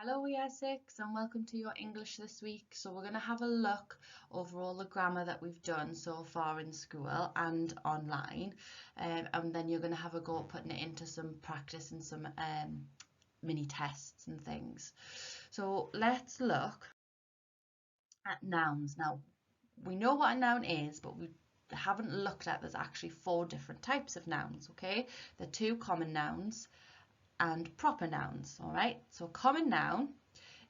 Hello Year 6 and welcome to your English this week. So we're going to have a look over all the grammar that we've done so far in school and online, and then you're going to have a go at putting it into some practice and some mini tests and things. So let's look at nouns. Now we know what a noun is, but we haven't looked at there's actually 4 different types of nouns. Okay, the 2 common nouns and proper nouns. All right, so common noun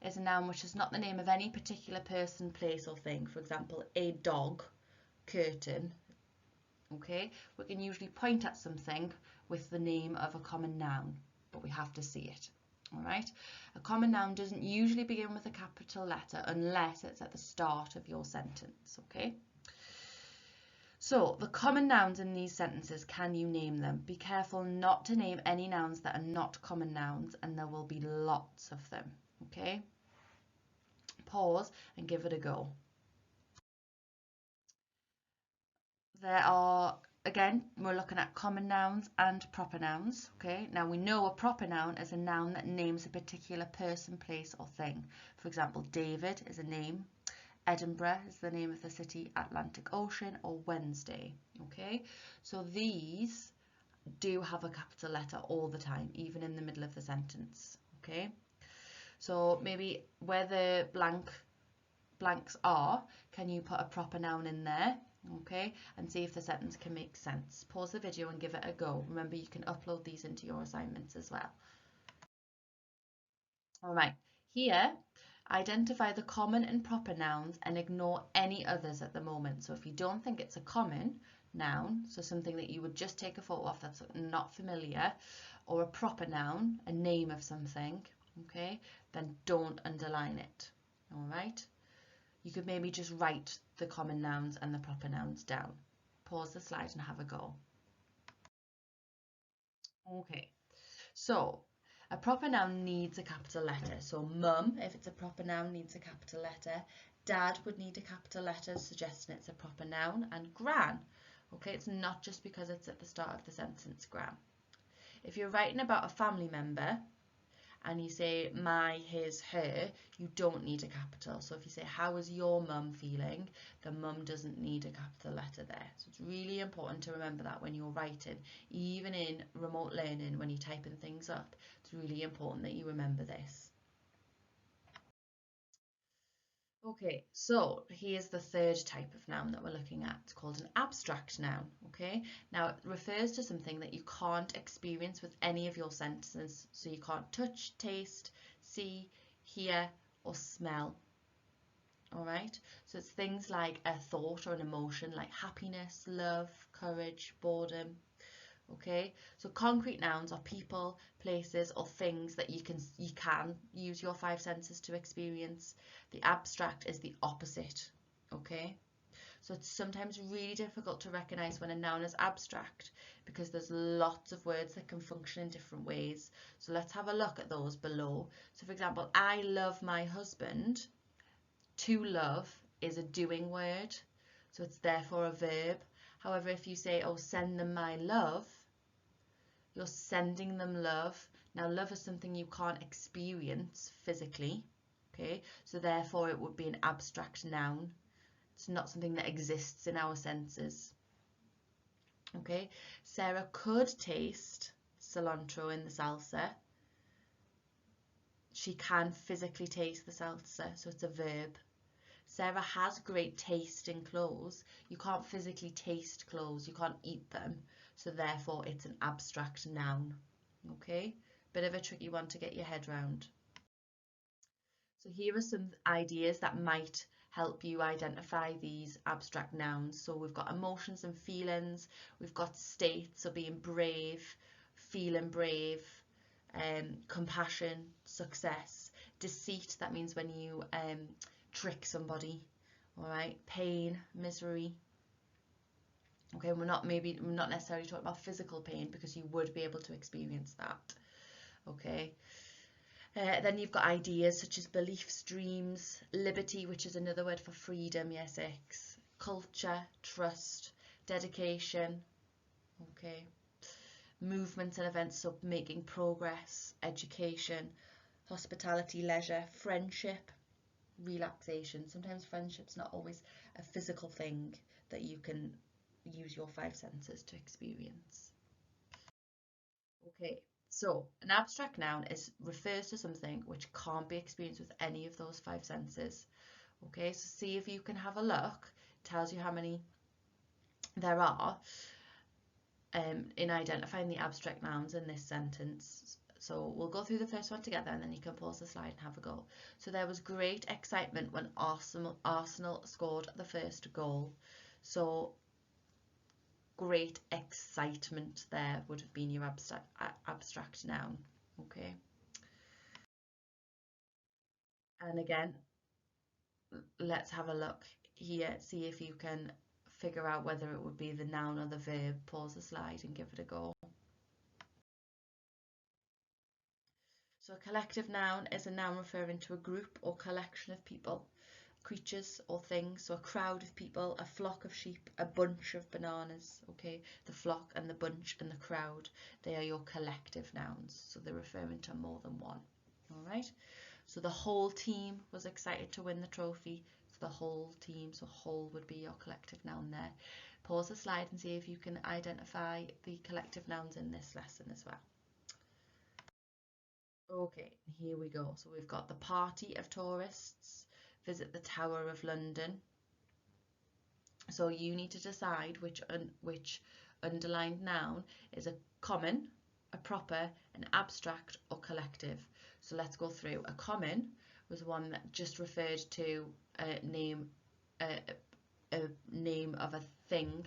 is a noun which is not the name of any particular person, place or thing. For example, a dog, curtain. Okay, we can usually point at something with the name of a common noun, but we have to see it. All right, a common noun doesn't usually begin with a capital letter unless it's at the start of your sentence. Okay, so the common nouns in these sentences, can you name them? Be careful not to name any nouns that are not common nouns, and there will be lots of them. Okay, pause and give it a go. There are, again, we're looking at common nouns and proper nouns. Okay, now we know a proper noun is a noun that names a particular person, place or thing. For example, David is a name, Edinburgh is the name of the city, Atlantic Ocean, or Wednesday. Okay, so these do have a capital letter all the time, even in the middle of the sentence. Okay, so maybe where the blanks are, can you put a proper noun in there? Okay, and see if the sentence can make sense. Pause the video and give it a go. Remember, you can upload these into your assignments as well. All right, here, identify the common and proper nouns and ignore any others at the moment. So if you don't think it's a common noun, so something that you would just take a photo of that's not familiar, or a proper noun, a name of something, okay, then don't underline it. All right, you could maybe just write the common nouns and the proper nouns down. Pause the slide and have a go. Okay, so a proper noun needs a capital letter. So mum, if it's a proper noun, needs a capital letter. Dad would need a capital letter, suggesting it's a proper noun. And gran, okay, it's not just because it's at the start of the sentence, gran. If you're writing about a family member and you say my, his, her, you don't need a capital. So if you say, how is your mum feeling? The mum doesn't need a capital letter there. So it's really important to remember that when you're writing, even in remote learning, when you're typing things up, it's really important that you remember this. Okay, so here's the 3rd type of noun that we're looking at. It's called an abstract noun. Okay, now it refers to something that you can't experience with any of your senses. So you can't touch, taste, see, hear, or smell. All right, so it's things like a thought or an emotion like happiness, love, courage, boredom. Okay, so concrete nouns are people, places, or things that you can use your 5 senses to experience. The abstract is the opposite. Okay, so it's sometimes really difficult to recognize when a noun is abstract because there's lots of words that can function in different ways. So let's have a look at those below. So for example, I love my husband. To love is a doing word, so it's therefore a verb. However, if you say, oh, send them my love, you're sending them love. Now, love is something you can't experience physically, okay? So therefore, it would be an abstract noun. It's not something that exists in our senses, okay? Sarah could taste cilantro in the salsa. She can physically taste the salsa, so it's a verb. Sarah has great taste in clothes. You can't physically taste clothes, you can't eat them, so therefore it's an abstract noun. Okay, bit of a tricky one to get your head round. So here are some ideas that might help you identify these abstract nouns. So we've got emotions and feelings, we've got states, so being brave, feeling brave, compassion, success, deceit, that means when you trick somebody, all right, pain, misery. Okay, we're not necessarily talking about physical pain because you would be able to experience that. Okay, then you've got ideas such as beliefs, dreams, liberty, which is another word for freedom, yes, X, culture, trust, dedication, okay, movements and events, so making progress, education, hospitality, leisure, friendship, relaxation. Sometimes friendship's not always a physical thing that you can use your five senses to experience. Okay, so an abstract noun refers to something which can't be experienced with any of those five senses. Okay, so see if you can have a look. It tells you how many there are in identifying the abstract nouns in this sentence. So we'll go through the first one together and then you can pause the slide and have a go. So there was great excitement when Arsenal scored the first goal. So great excitement there would have been your abstract noun. Okay. And again, let's have a look here, see if you can figure out whether it would be the noun or the verb. Pause the slide and give it a go. So a collective noun is a noun referring to a group or collection of people, creatures or things. So a crowd of people, a flock of sheep, a bunch of bananas. Okay, the flock and the bunch and the crowd, they are your collective nouns. So they're referring to more than one. All right. So the whole team was excited to win the trophy. So the whole team, so whole would be your collective noun there. Pause the slide and see if you can identify the collective nouns in this lesson as well. Okay, here we go. So we've got the party of tourists visit the Tower of London. So you need to decide which underlined noun is a common, a proper, an abstract or collective. So let's go through. A common was one that just referred to a name of a thing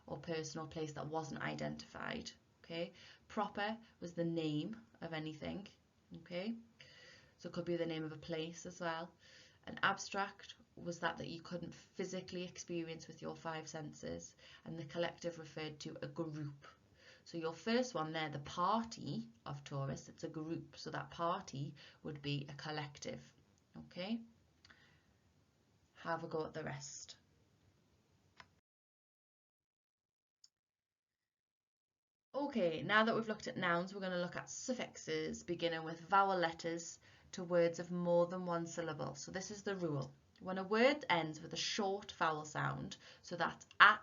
or person or place that wasn't identified. Okay. Proper was the name of anything. Okay. So it could be the name of a place as well. An abstract was that you couldn't physically experience with your five senses, and the collective referred to a group. So your first one there, the party of tourists, it's a group, so that party would be a collective. Okay, have a go at the rest. Okay, now that we've looked at nouns, we're going to look at suffixes beginning with vowel letters to words of more than one syllable. So this is the rule. When a word ends with a short vowel sound, so that's a,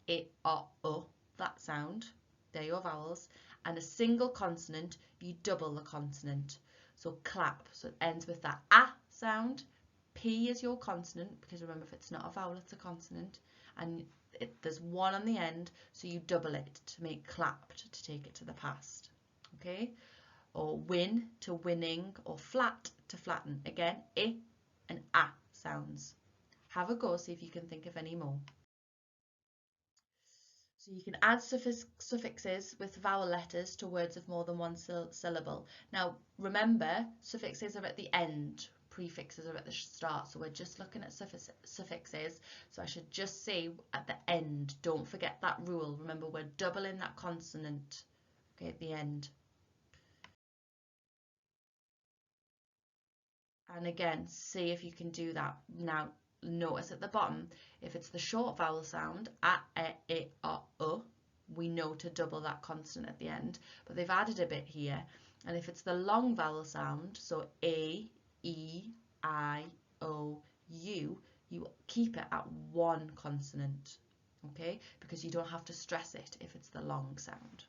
e, I, o, that sound, they're your vowels, and a single consonant, you double the consonant. So clap, so it ends with that a sound. P is your consonant, because remember, if it's not a vowel, it's a consonant, and there's one on the end, so you double it to make clapped, to take it to the past. Okay, or win to winning, or flat to flatten. Again, I and a sounds. Have a go, see if you can think of any more. So you can add suffixes with vowel letters to words of more than one syllable. Now remember, suffixes are at the end, prefixes are at the start, so we're just looking at suffixes. So I should just say at the end, don't forget that rule. Remember, we're doubling that consonant, okay, at the end. And again, see if you can do that. Now notice at the bottom, if it's the short vowel sound, a, e, I, o, we know to double that consonant at the end, but they've added a bit here. And if it's the long vowel sound, so a, e, I, o, u, you keep it at one consonant, okay? Because you don't have to stress it if it's the long sound.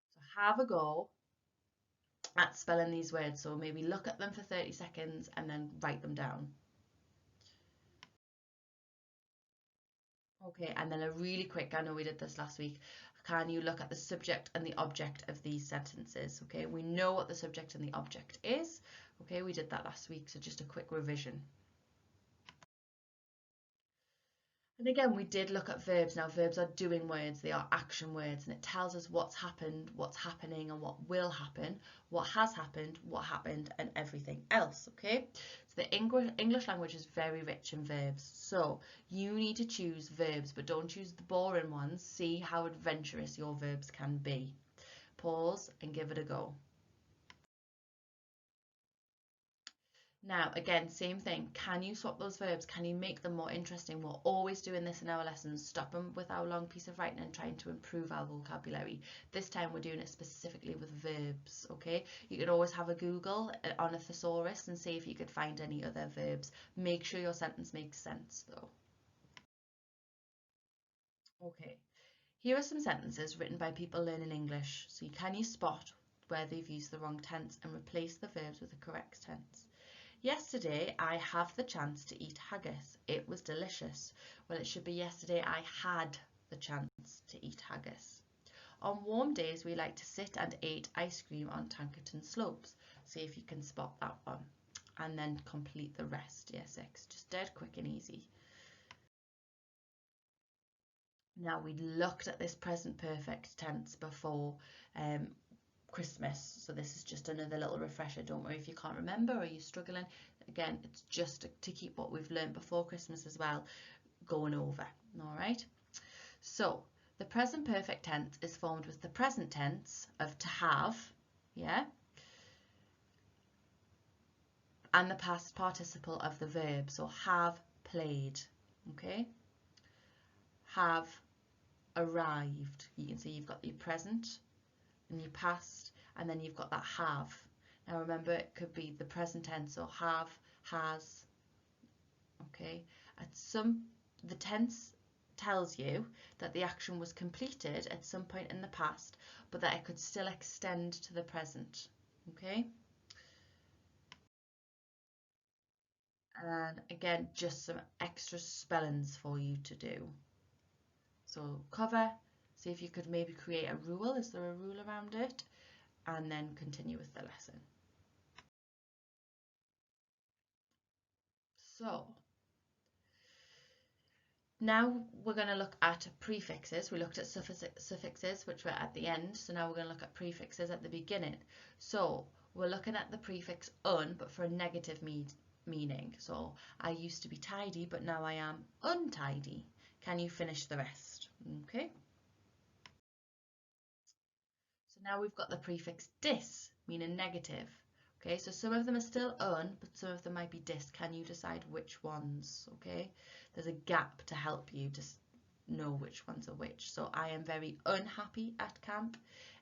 So have a go at spelling these words. So maybe look at them for 30 seconds and then write them down. Okay, and then a really quick, I know we did this last week, can you look at the subject and the object of these sentences? Okay, we know what the subject and the object is. Okay, we did that last week, so just a quick revision. And again, we did look at verbs. Now, verbs are doing words, they are action words, and it tells us what's happened, what's happening, and what will happen, what has happened, what happened, and everything else, okay? So the English language is very rich in verbs, so you need to choose verbs, but don't choose the boring ones. See how adventurous your verbs can be. Pause and give it a go. Now, again, same thing. Can you swap those verbs? Can you make them more interesting? We're always doing this in our lessons, stopping with our long piece of writing and trying to improve our vocabulary. This time we're doing it specifically with verbs, okay? You could always have a Google on a thesaurus and see if you could find any other verbs. Make sure your sentence makes sense, though. Okay, here are some sentences written by people learning English. So can you spot where they've used the wrong tense and replace the verbs with the correct tense? Yesterday, I have the chance to eat haggis. It was delicious. Well, it should be yesterday I had the chance to eat haggis. On warm days, we like to sit and eat ice cream on Tankerton slopes. See if you can spot that one. And then complete the rest, year 6. Just dead quick and easy. Now, we looked at this present perfect tense before Christmas, so this is just another little refresher. Don't worry if you can't remember or you're struggling. Again, it's just to keep what we've learned before Christmas as well going over. All right, so the present perfect tense is formed with the present tense of to have, yeah, and the past participle of the verb, so have played, okay, have arrived. You can see you've got your present and your past, and then you've got that have. Now remember, it could be the present tense, so have, has, okay. The tense tells you that the action was completed at some point in the past, but that it could still extend to the present, okay. And again, just some extra spellings for you to do. So cover, see if you could maybe create a rule. Is there a rule around it? And then continue with the lesson. So now we're going to look at prefixes. We looked at suffixes, which were at the end. So now we're going to look at prefixes at the beginning. So we're looking at the prefix un, but for a negative meaning. So I used to be tidy, but now I am untidy. Can you finish the rest? Okay. So now we've got the prefix dis, meaning negative. Okay, so some of them are still un, but some of them might be dis. Can you decide which ones? Okay, there's a gap to help you to know which ones are which. So I am very unhappy at camp.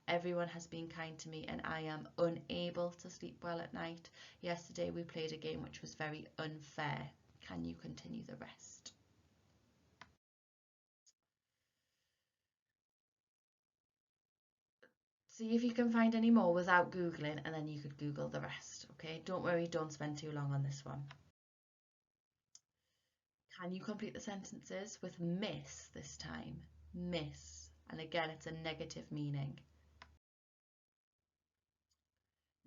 Everyone has been kind to me and I am unable to sleep well at night. Yesterday we played a game which was very unfair. Can you continue the rest? See if you can find any more without Googling and then you could Google the rest, okay? Don't worry, don't spend too long on this one. Can you complete the sentences with miss this time? Miss. And again, it's a negative meaning.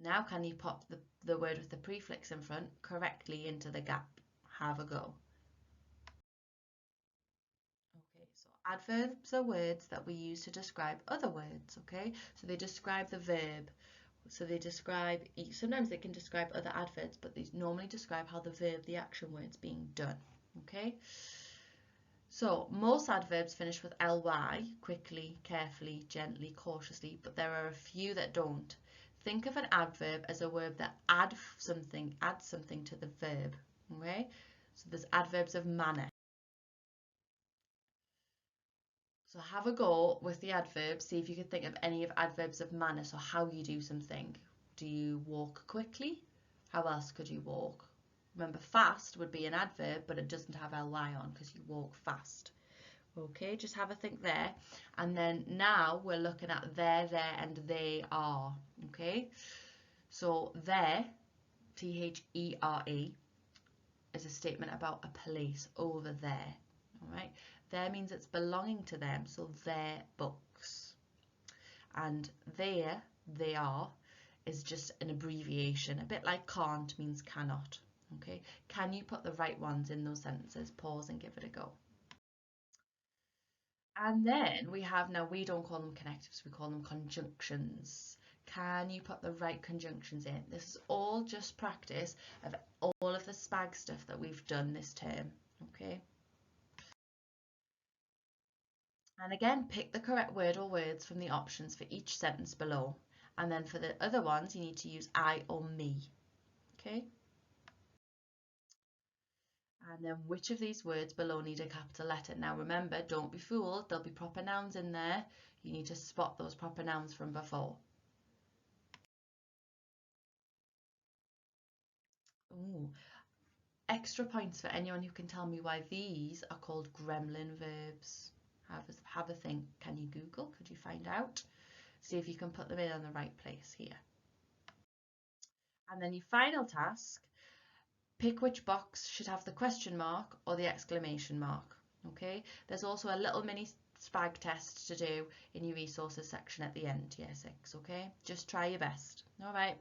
Now can you pop the word with the prefix in front correctly into the gap? Have a go. Okay, so adverbs are words that we use to describe other words, okay? So they describe the verb. So they describe, sometimes they can describe other adverbs, but they normally describe how the verb, the action word's being done, okay? So most adverbs finish with ly, quickly, carefully, gently, cautiously, but there are a few that don't. Think of an adverb as a verb that adds something to the verb, okay? So there's adverbs of manner. So have a go with the adverbs, see if you can think of any of adverbs of manner, so how you do something. Do you walk quickly? How else could you walk? Remember, fast would be an adverb, but it doesn't have ly on because you walk fast. Okay, just have a think there. And then now we're looking at there, and they are. Okay, so there, T-H-E-R-E, is a statement about a place over there. All right, there means it's belonging to them, so their books. And there, they are, is just an abbreviation, a bit like can't means cannot. Okay, can you put the right ones in those sentences? Pause and give it a go. And then we have, now we don't call them connectives, we call them conjunctions. Can you put the right conjunctions in? This is all just practice of all of the SPAG stuff that we've done this term, okay? And again, pick the correct word or words from the options for each sentence below. And then for the other ones, you need to use I or me, okay? And then which of these words below need a capital letter? Now remember, don't be fooled, there'll be proper nouns in there. You need to spot those proper nouns from before. Ooh. Extra points for anyone who can tell me why these are called gremlin verbs. Have a think. Can you Google? Could you find out? See if you can put them in on the right place here. And then your final task, pick which box should have the question mark or the exclamation mark. Okay, there's also a little mini SPAG test to do in your resources section at the end, year 6. Okay, just try your best. All right.